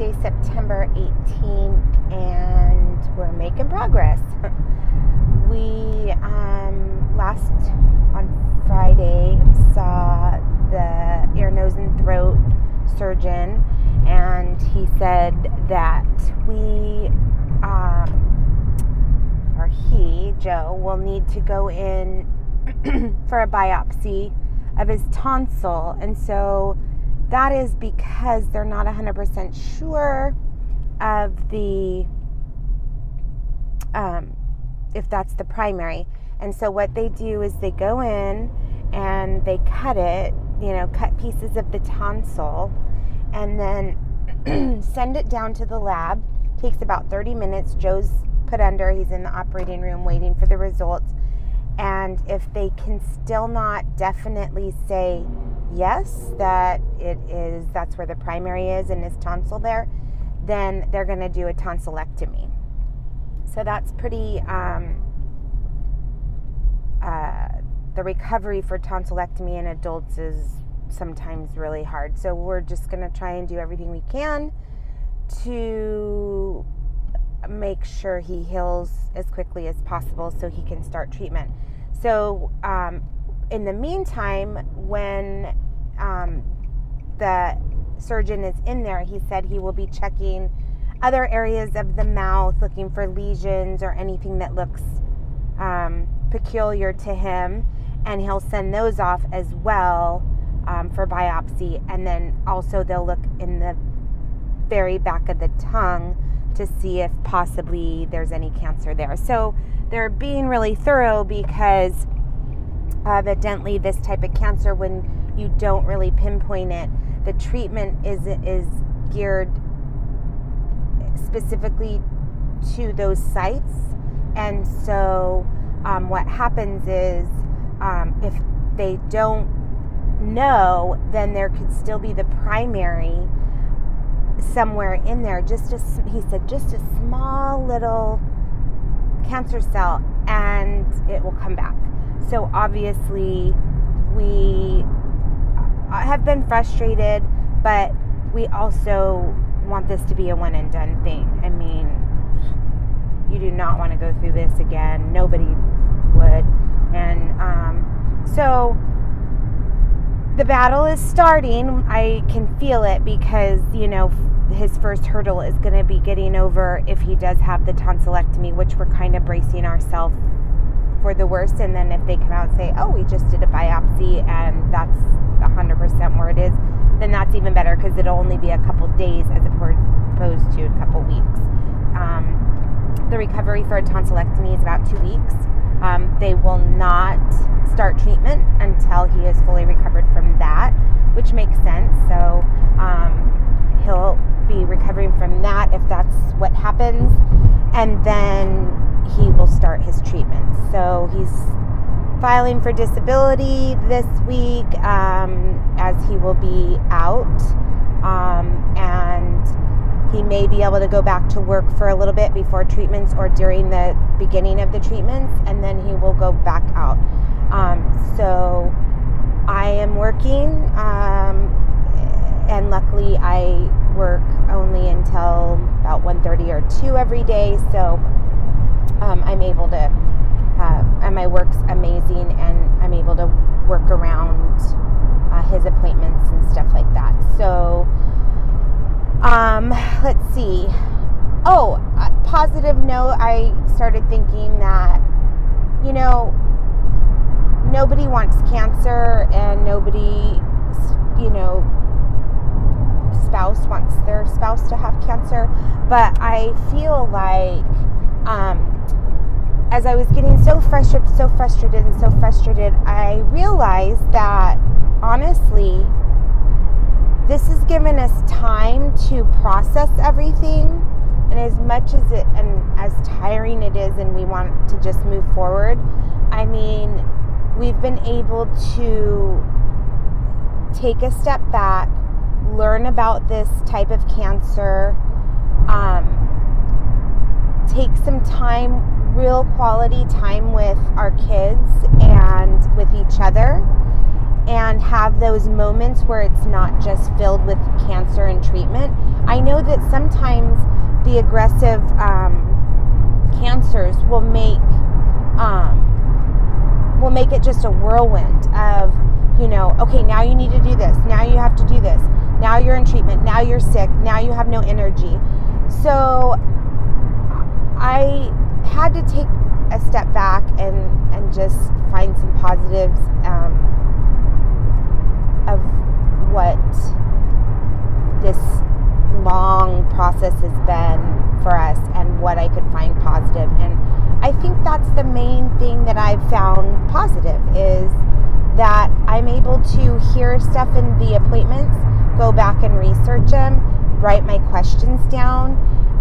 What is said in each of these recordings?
Thursday, September 18th, and we're making progress. We on Friday saw the ear, nose, and throat surgeon, and he said that Joe, will need to go in for a biopsy of his tonsil, and so that is because they're not 100% sure of the if that's the primary. And so what they do is they go in and they cut it, cut pieces of the tonsil, and then send it down to the lab. Takes about 30 minutes. Joe's put under. He's in the operating room waiting for the results. And if they can still not definitely say yes, that that's where the primary is and his tonsil there, then they're going to do a tonsillectomy. So that's pretty, the recovery for tonsillectomy in adults is sometimes really hard. So we're just going to try and do everything we can to make sure he heals as quickly as possible so he can start treatment. So in the meantime, when the surgeon is in there, he said he will be checking other areas of the mouth, looking for lesions or anything that looks peculiar to him, and he'll send those off as well for biopsy. And then also they'll look in the very back of the tongue to see if possibly there's any cancer there. So they're being really thorough because evidently this type of cancer, when you don't really pinpoint it, the treatment is geared specifically to those sites. And so what happens is if they don't know, then there could still be the primary somewhere in there. He said just a small little cancer cell, and it will come back. So obviously we have been frustrated, but we also want this to be a one and done thing. I mean, you do not want to go through this again. Nobody would. And so the battle is starting. I can feel it because, his first hurdle is going to be getting over if he does have the tonsillectomy, which we're kind of bracing ourselves for the worst. And then if they come out and say, oh, we just did a biopsy and that's 100% where it is, then that's even better because it'll only be a couple days as opposed to a couple weeks. The recovery for a tonsillectomy is about 2 weeks. They will not start treatment until he is fully recovered from that, which makes sense. So he'll be recovering from that if that's what happens, and then he will start his treatment. So he's filing for disability this week, as he will be out, and he may be able to go back to work for a little bit before treatments or during the beginning of the treatments, and then he will go back out. So I am working, and luckily I work only until about 1:30 or 2 every day, so I'm able to, and my work's amazing, and I'm able to work around his appointments and stuff like that. So let's see. Positive note, I started thinking that, nobody wants cancer, and nobody, spouse wants their spouse to have cancer. But I feel like, as I was getting so frustrated, I realized that, honestly, this has given us time to process everything. And as much as as tiring it is, and we want to just move forward, I mean, we've been able to take a step back, learn about this type of cancer, take some time, real quality time with our kids and with each other, and have those moments where it's not just filled with cancer and treatment. I know that sometimes the aggressive cancers will make it just a whirlwind of, you know, okay, now you need to do this, now you have to do this, now you're in treatment, now you're sick, now you have no energy. So I had to take a step back and just find some positives of what this long process has been for us and what I could find positive. And I think that's the main thing that I've found positive, is that I'm able to hear stuff in the appointments, go back and research them, write my questions down,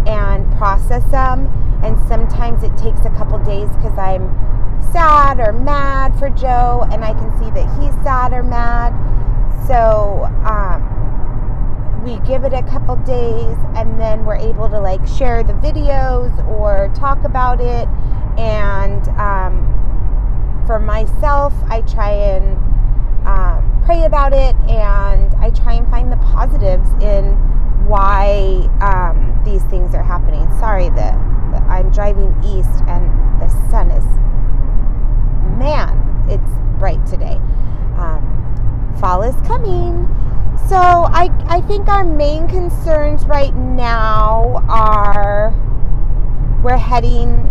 and process them. And sometimes it takes a couple days because I'm sad or mad for Joe, and I can see that he's sad or mad. So we give it a couple days, and then we're able to like share the videos or talk about it. And for myself, I try and pray about it, and I try and find the positives in why these things are happening. Sorry that I'm driving east and the sun is, man, it's bright today. Fall is coming. So I think our main concerns right now are we're heading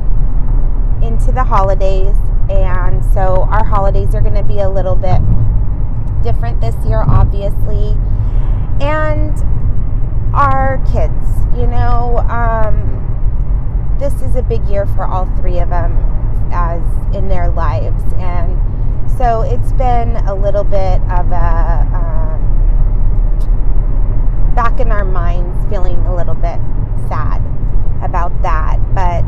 into the holidays, and so our holidays are going to be a little bit different this year, obviously. And our kids, you know, this is a big year for all three of them as in their lives, and so it's been a little bit of a back in our minds, feeling a little bit sad about that. But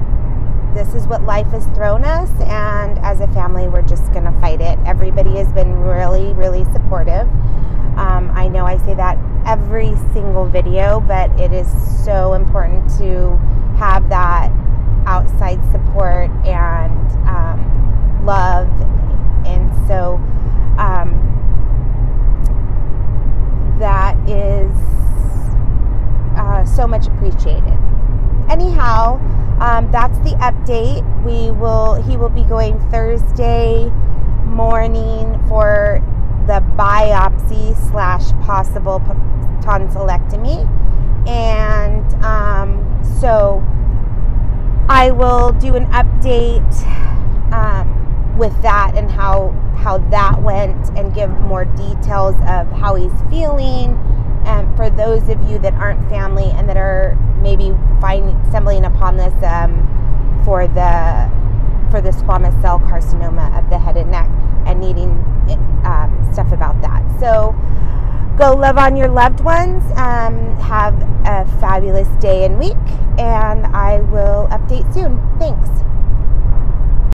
this is what life has thrown us, and as a family, we're just going to fight it. Everybody has been really, really supportive. I know I say that every single video, but it is so important to have that outside support and love. And so that is so much appreciated. Anyhow, that's the update. He will be going Thursday morning for the biopsy / possible tonsillectomy. And so I will do an update with that and how that went, and give more details of how he's feeling. And for those of you that aren't family and that are maybe stumbling upon this for the squamous cell carcinoma of the head and neck and needing stuff about that. So go love on your loved ones. Have a fabulous day and week, and I will update soon. Thanks.